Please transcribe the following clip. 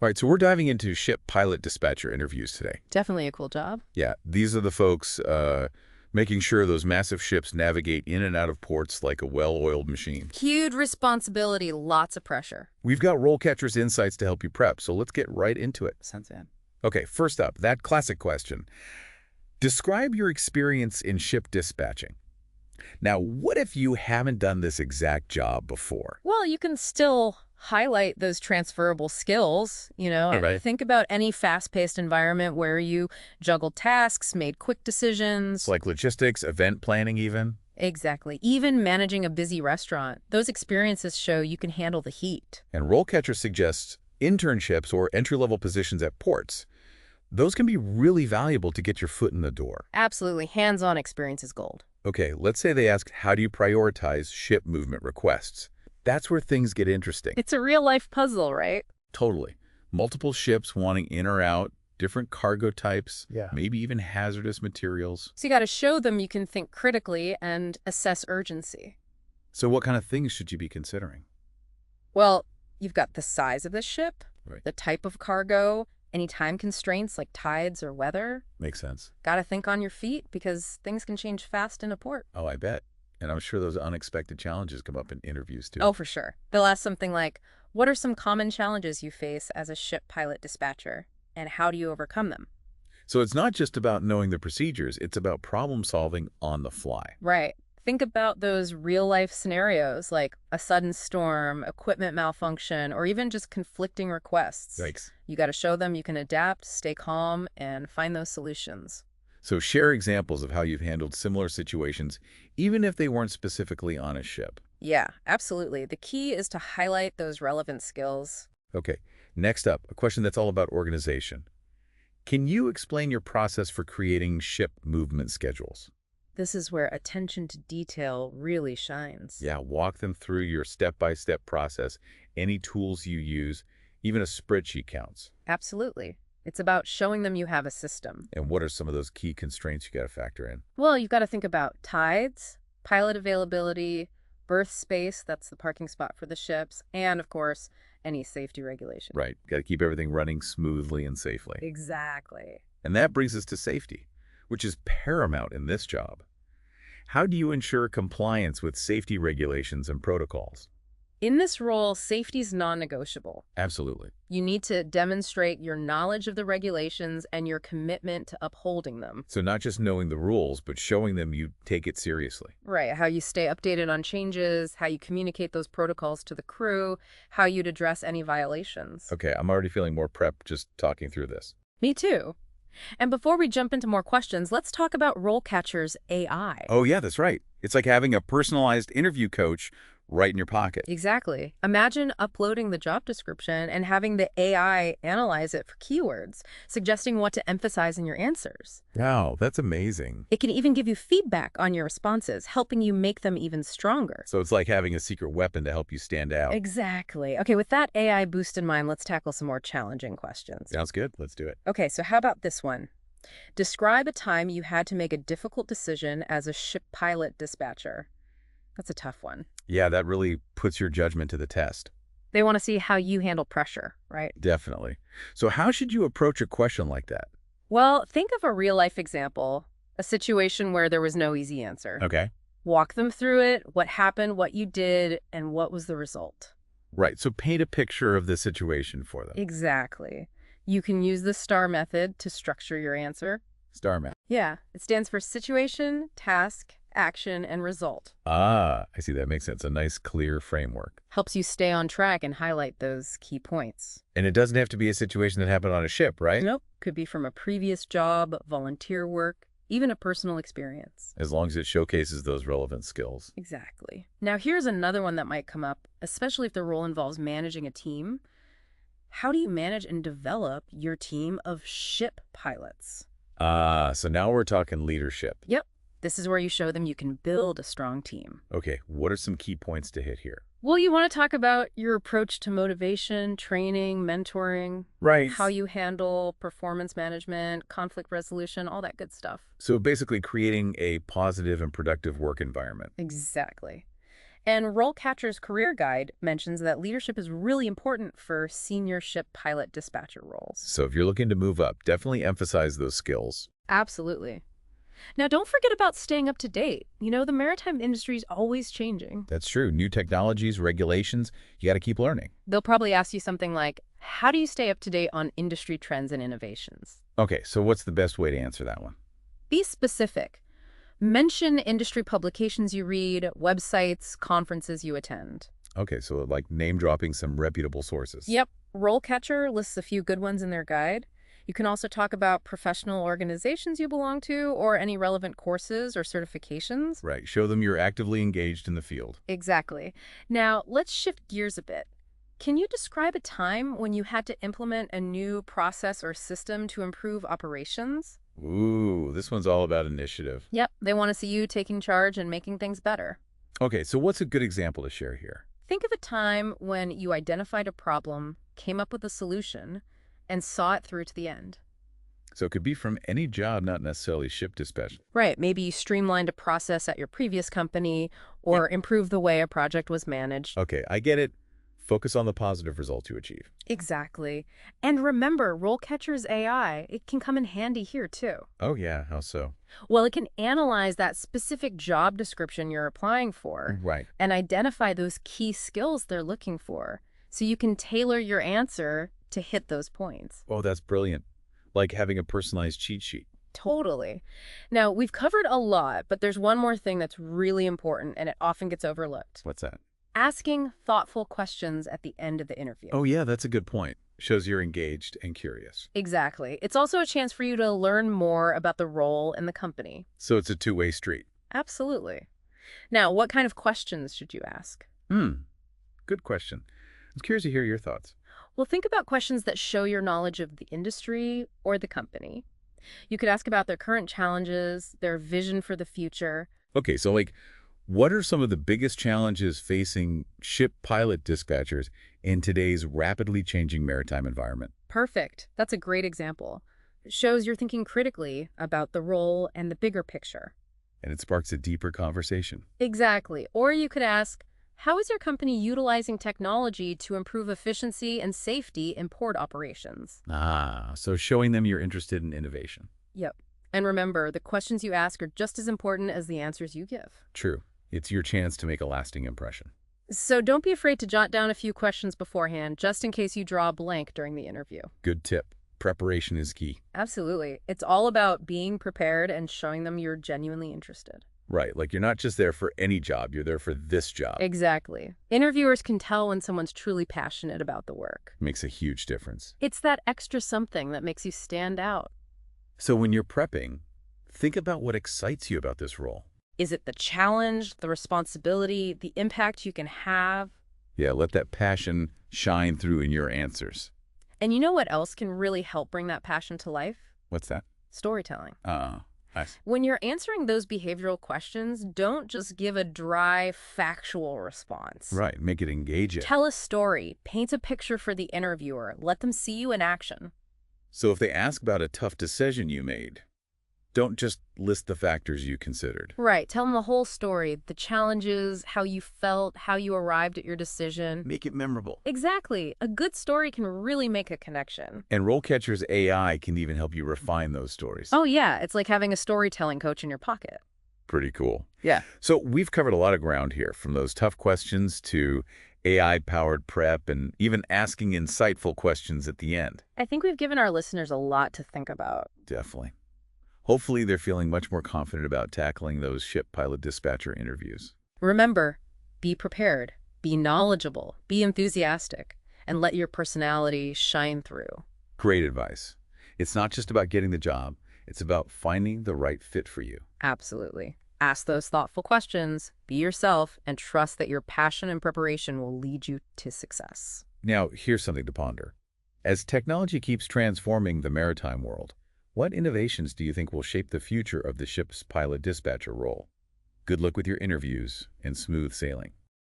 All right, so we're diving into ship pilot dispatcher interviews today. Definitely a cool job. Yeah, these are the folks making sure those massive ships navigate in and out of ports like a well-oiled machine. Huge responsibility, lots of pressure. We've got RoleCatcher's insights to help you prep, so let's get right into it. Sounds good. Okay, first up, that classic question. Describe your experience in ship dispatching. Now, what if you haven't done this exact job before? Well, you can still highlight those transferable skills, All right. Think about any fast-paced environment where you juggled tasks, made quick decisions. It's like logistics, event planning even. Exactly. Even managing a busy restaurant. Those experiences show you can handle the heat. And RoleCatcher suggests internships or entry-level positions at ports. Those can be really valuable to get your foot in the door. Absolutely. Hands-on experience is gold. Okay, let's say they ask, how do you prioritize ship movement requests? That's where things get interesting. It's a real-life puzzle, right? Totally. Multiple ships wanting in or out, different cargo types, Yeah. maybe even hazardous materials. So you got to show them you can think critically and assess urgency. So what kind of things should you be considering? Well, you've got the size of the ship, Right. the type of cargo, any time constraints like tides or weather. Makes sense. Got to think on your feet because things can change fast in a port. Oh, I bet. And I'm sure those unexpected challenges come up in interviews too. Oh, for sure. They'll ask something like, what are some common challenges you face as a ship pilot dispatcher, and how do you overcome them? So it's not just about knowing the procedures, it's about problem solving on the fly. Right. Think about those real-life scenarios like a sudden storm, equipment malfunction, or even just conflicting requests. Yikes. You got to show them you can adapt, stay calm, and find those solutions. So share examples of how you've handled similar situations, even if they weren't specifically on a ship. Yeah, absolutely. The key is to highlight those relevant skills. Okay, next up, a question that's all about organization. Can you explain your process for creating ship movement schedules? This is where attention to detail really shines. Yeah, walk them through your step-by-step process, any tools you use, even a spreadsheet counts. Absolutely. It's about showing them you have a system. And what are some of those key constraints you got to factor in? Well, you've got to think about tides, pilot availability, berth space, that's the parking spot for the ships, and, of course, any safety regulation. Right, got to keep everything running smoothly and safely. Exactly. And that brings us to safety, which is paramount in this job. How do you ensure compliance with safety regulations and protocols? In this role, safety is non-negotiable. Absolutely. You need to demonstrate your knowledge of the regulations and your commitment to upholding them. So not just knowing the rules, but showing them you take it seriously. Right, how you stay updated on changes, how you communicate those protocols to the crew, how you'd address any violations. Okay, I'm already feeling more prepped just talking through this. Me too. And before we jump into more questions, let's talk about RoleCatcher's AI. Oh yeah, that's right. It's like having a personalized interview coach right in your pocket. Exactly. Imagine uploading the job description and having the AI analyze it for keywords, suggesting what to emphasize in your answers. Wow, that's amazing. It can even give you feedback on your responses, helping you make them even stronger. So it's like having a secret weapon to help you stand out. Exactly. Okay, with that AI boost in mind, let's tackle some more challenging questions. Sounds good. Let's do it. Okay, so how about this one? Describe a time you had to make a difficult decision as a ship pilot dispatcher. That's a tough one. Yeah, that really puts your judgment to the test. They want to see how you handle pressure, right? Definitely. So how should you approach a question like that? Well, think of a real-life example, a situation where there was no easy answer. Okay. Walk them through it, what happened, what you did, and what was the result. Right. So paint a picture of the situation for them. Exactly. You can use the STAR method to structure your answer. Star map. Yeah, it stands for situation, task, action, and result. Ah, I see. That makes sense. A nice, clear framework. Helps you stay on track and highlight those key points. And it doesn't have to be a situation that happened on a ship, right? Nope, could be from a previous job, volunteer work, even a personal experience. As long as it showcases those relevant skills. Exactly. Now, here's another one that might come up, especially if the role involves managing a team. How do you manage and develop your team of ship pilots? Ah, so now we're talking leadership. Yep. This is where you show them you can build a strong team. Okay, what are some key points to hit here? Well, you want to talk about your approach to motivation, training, mentoring, Right. how you handle performance management, conflict resolution, all that good stuff. So basically creating a positive and productive work environment. Exactly. And RoleCatcher's Career Guide mentions that leadership is really important for senior ship pilot dispatcher roles. So if you're looking to move up, definitely emphasize those skills. Absolutely. Now, don't forget about staying up to date. The maritime industry is always changing. That's true. New technologies, regulations, you got to keep learning. They'll probably ask you something like, how do you stay up to date on industry trends and innovations? Okay, so what's the best way to answer that one? Be specific. Mention industry publications you read, websites, conferences you attend. Okay, so like name-dropping some reputable sources. Yep. RoleCatcher lists a few good ones in their guide. You can also talk about professional organizations you belong to or any relevant courses or certifications. Right, show them you're actively engaged in the field. Exactly. Now, let's shift gears a bit. Can you describe a time when you had to implement a new process or system to improve operations? Ooh, this one's all about initiative. Yep, they want to see you taking charge and making things better. Okay, so what's a good example to share here? Think of a time when you identified a problem, came up with a solution, and saw it through to the end. So it could be from any job, not necessarily ship dispatch. Right, maybe you streamlined a process at your previous company or improved the way a project was managed. Okay, I get it. Focus on the positive results you achieve. Exactly. And remember, RoleCatcher's AI, it can come in handy here too. Oh yeah, how so? Well, it can analyze that specific job description you're applying for Right. and identify those key skills they're looking for, so you can tailor your answer to hit those points. Oh, that's brilliant. Like having a personalized cheat sheet. Totally. Now, we've covered a lot, but there's one more thing that's really important, and it often gets overlooked. What's that? Asking thoughtful questions at the end of the interview. Oh yeah, that's a good point. Shows you're engaged and curious. Exactly. It's also a chance for you to learn more about the role in the company. So it's a two-way street. Absolutely. Now, what kind of questions should you ask? Good question. I'm curious to hear your thoughts. Well, think about questions that show your knowledge of the industry or the company. You could ask about their current challenges, their vision for the future. Okay, so like, what are some of the biggest challenges facing ship pilot dispatchers in today's rapidly changing maritime environment? Perfect. That's a great example. It shows you're thinking critically about the role and the bigger picture. And it sparks a deeper conversation. Exactly. Or you could ask, how is your company utilizing technology to improve efficiency and safety in port operations? Ah, so showing them you're interested in innovation. Yep. And remember, the questions you ask are just as important as the answers you give. True. It's your chance to make a lasting impression. So don't be afraid to jot down a few questions beforehand, just in case you draw a blank during the interview. Good tip. Preparation is key. Absolutely. It's all about being prepared and showing them you're genuinely interested. Right, like you're not just there for any job, you're there for this job. Exactly. Interviewers can tell when someone's truly passionate about the work. Makes a huge difference. It's that extra something that makes you stand out. So when you're prepping, think about what excites you about this role. Is it the challenge, the responsibility, the impact you can have? Yeah, let that passion shine through in your answers. And you know what else can really help bring that passion to life? What's that? Storytelling. Nice. When you're answering those behavioral questions, don't just give a dry, factual response. Right, make it engaging. Tell a story, paint a picture for the interviewer, let them see you in action. So if they ask about a tough decision you made, don't just list the factors you considered. Right, tell them the whole story, the challenges, how you felt, how you arrived at your decision. Make it memorable. Exactly. A good story can really make a connection. And RoleCatcher's AI can even help you refine those stories. Oh yeah, it's like having a storytelling coach in your pocket. Pretty cool. Yeah. So we've covered a lot of ground here, from those tough questions to AI-powered prep and even asking insightful questions at the end. I think we've given our listeners a lot to think about. Definitely. Hopefully they're feeling much more confident about tackling those ship pilot dispatcher interviews. Remember, be prepared, be knowledgeable, be enthusiastic, and let your personality shine through. Great advice. It's not just about getting the job, it's about finding the right fit for you. Absolutely. Ask those thoughtful questions, be yourself, and trust that your passion and preparation will lead you to success. Now, here's something to ponder. As technology keeps transforming the maritime world, what innovations do you think will shape the future of the ship's pilot dispatcher role? Good luck with your interviews and smooth sailing.